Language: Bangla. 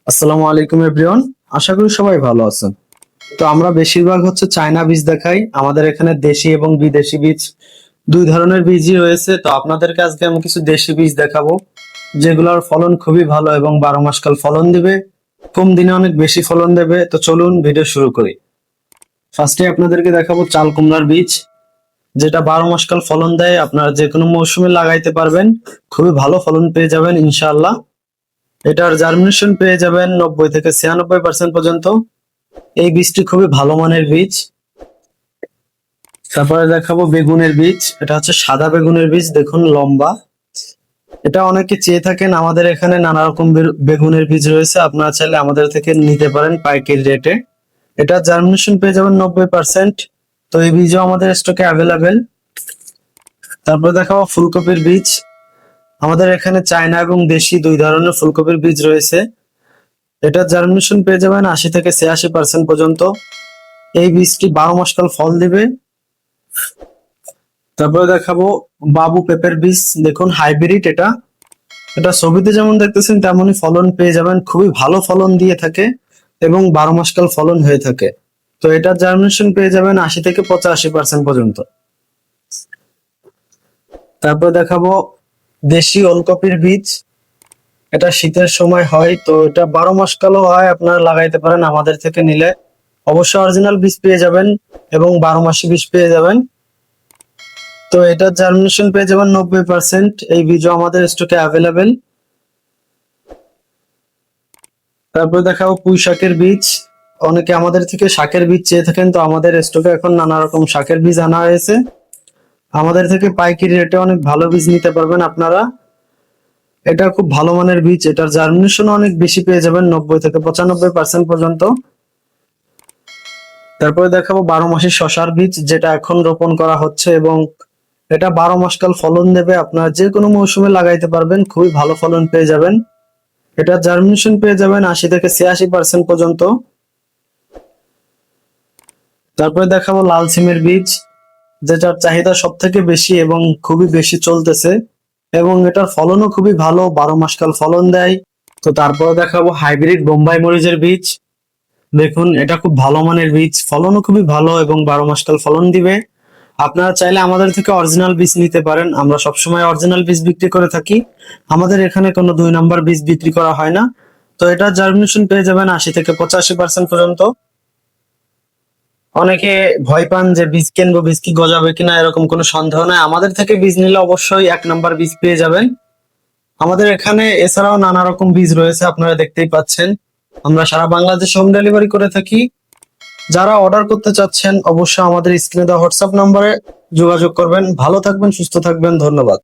আসসালামু আলাইকুম এভরিওয়ান। আশা করি সবাই ভালো আছেন। তো আমরা বেশিরভাগ চায়না বীজ দেখাই। আমাদের এখানে দেশি এবং বিদেশি বীজ দুই ধরনের বীজই রয়েছে। তো আপনাদেরকে আজকে আমি কিছু দেশি বীজ দেখাবো, যেগুলোর ফলন খুবই ভালো এবং 12 মাস কাল ফলন দিবে, কম দিনে অনেক বেশি ফলন দেবে। তো চলুন ভিডিও শুরু করি। ফার্স্টে আপনাদেরকে দেখাবো চাল কুমড়ার বীজ, যেটা 12 মাস কাল ফলন দেয়। আপনারা যে কোনো মৌসুমে লাগাইতে পারবেন, খুবই ভালো ফলন পেয়ে যাবেন ইনশাআল্লাহ। এটার জার্মিনেশন পেয়ে যাবেন 90 থেকে 96% পর্যন্ত। এই বীজটি খুবই ভালো মানের বীজ। তারপরে দেখাবো বেগুনের বীজ। এটা সাদা বেগুনের বীজ, দেখুন লম্বা। এটা অনেকে চেয়ে থাকেন, আমাদের এখানে নানা রকম বেগুনের বীজ রয়েছে, আপনারা চাইলে আমাদের থেকে নিতে পারেন পাইকারি রেটে। এটা জার্মিনেশন পেয়ে যাবেন 90%। তো এই বীজও আমাদের স্টকে অ্যাভেলেবেল। তারপরে দেখাবো ফুলকপির বীজ। আমাদের এখানে চায়না এবং দেশি দুই ধরনের ফুলকপির বীজ রয়েছে। এটা জার্মিনেশন পেয়ে যাবেন 80 থেকে 86% পর্যন্ত। এই বীজটি 12 মাস কাল ফল দিবে। তারপরে দেখাবো বাবু পেঁপের বীজ, দেখুন হাইব্রিড। এটা এটা ছবিতে যেমন দেখতেছেন তেমনই ফলন পেয়ে যাবেন, খুবই ভালো ফলন দিয়ে থাকে এবং 12 মাস কাল ফলন হয়ে থাকে। তো এটা জার্মিনেশন পেয়ে যাবেন 80 থেকে 85% পর্যন্ত। তারপরে দেখাবো দেশি ওলকপির বীজ। এটা শীতের সময় হয়, তো এটা 12 মাস কালও হয়, আপনারা লাগাইতে পারেন আমাদের থেকে নিলে। অবশ্যই অরিজিনাল বীজ পেয়ে যাবেন এবং 12 মাসি বীজ পেয়ে যাবেন। তো এটা জার্মিনেশন পেয়ে যাবেন 90%। এই বীজও আমাদের স্টকে অ্যাভেলেবেল। তারপরে দেখাবো পুঁই শাকের বীজ। অনেকে আমাদের থেকে শাকের বীজ চেয়ে থাকেন, তো আমাদের স্টকে এখন নানা রকম শাকের বীজ আনা হয়েছে। আমাদের থেকে পাইকারি রেটে অনেক ভালো বীজ নিতে পারবেন আপনারা। এটা খুব ভালো মানের বীজ, এটার জার্মিনেশন অনেক বেশি পেয়ে যাবেন, 90 থেকে 95% পর্যন্ত। তারপরে দেখাবো 12 মাসি শশার বীজ, যেটা এখন রোপণ করা হচ্ছে এবং এটা 12 মাস কাল ফলন দেবে। আপনারা যে কোনো মৌসুমে লাগাইতে পারবেন, খুবই ভালো ফলন পেয়ে যাবেন। এটা জার্মিনেশন পেয়ে যাবেন 80 থেকে 86% পর্যন্ত। তারপরে দেখাবো লাল সিমের বীজ, যেটার চাহিদা সব থেকে বেশি এবং খুবই বেশি চলতেছে এবং এটার ফলনও খুবই ভালো, 12 মাস কাল ফলন দেয়। তো তারপরে দেখাবো হাইব্রিড বোম্বাই মরিচের বীজ। দেখুন এটা খুব ভালো মানের বীজ, ফলনও খুবই ভালো এবং 12 মাস কাল ফলন দিবে। আপনারা চাইলে আমাদের থেকে অরিজিনাল বীজ নিতে পারেন, আমরা সবসময় অরিজিনাল বীজ বিক্রি করে থাকি। আমাদের এখানে কোনো 2 নম্বর বীজ বিক্রি করা হয় না। তো এটা জার্মিনেশন পেয়ে যাবেন 80 থেকে 85% পর্যন্ত। অনেকে ভয় পান যে বীজ কিনবো, বীজ কি গজাবে কিনা, এরকম কোনো সন্দেহ নাই। আমাদের থেকে বীজ নিলে অবশ্যই 1 নম্বর বীজ পেয়ে যাবেন। আমাদের এখানে এছাড়াও নানা রকম বীজ রয়েছে, আপনারা দেখতেই পাচ্ছেন। আমরা সারা বাংলাদেশে হোম ডেলিভারি করে থাকি। যারা অর্ডার করতে চাচ্ছেন অবশ্যই আমাদের স্ক্রিনে দেওয়া হোয়াটসঅ্যাপ নম্বরে যোগাযোগ করবেন। ভালো থাকবেন, সুস্থ থাকবেন, ধন্যবাদ।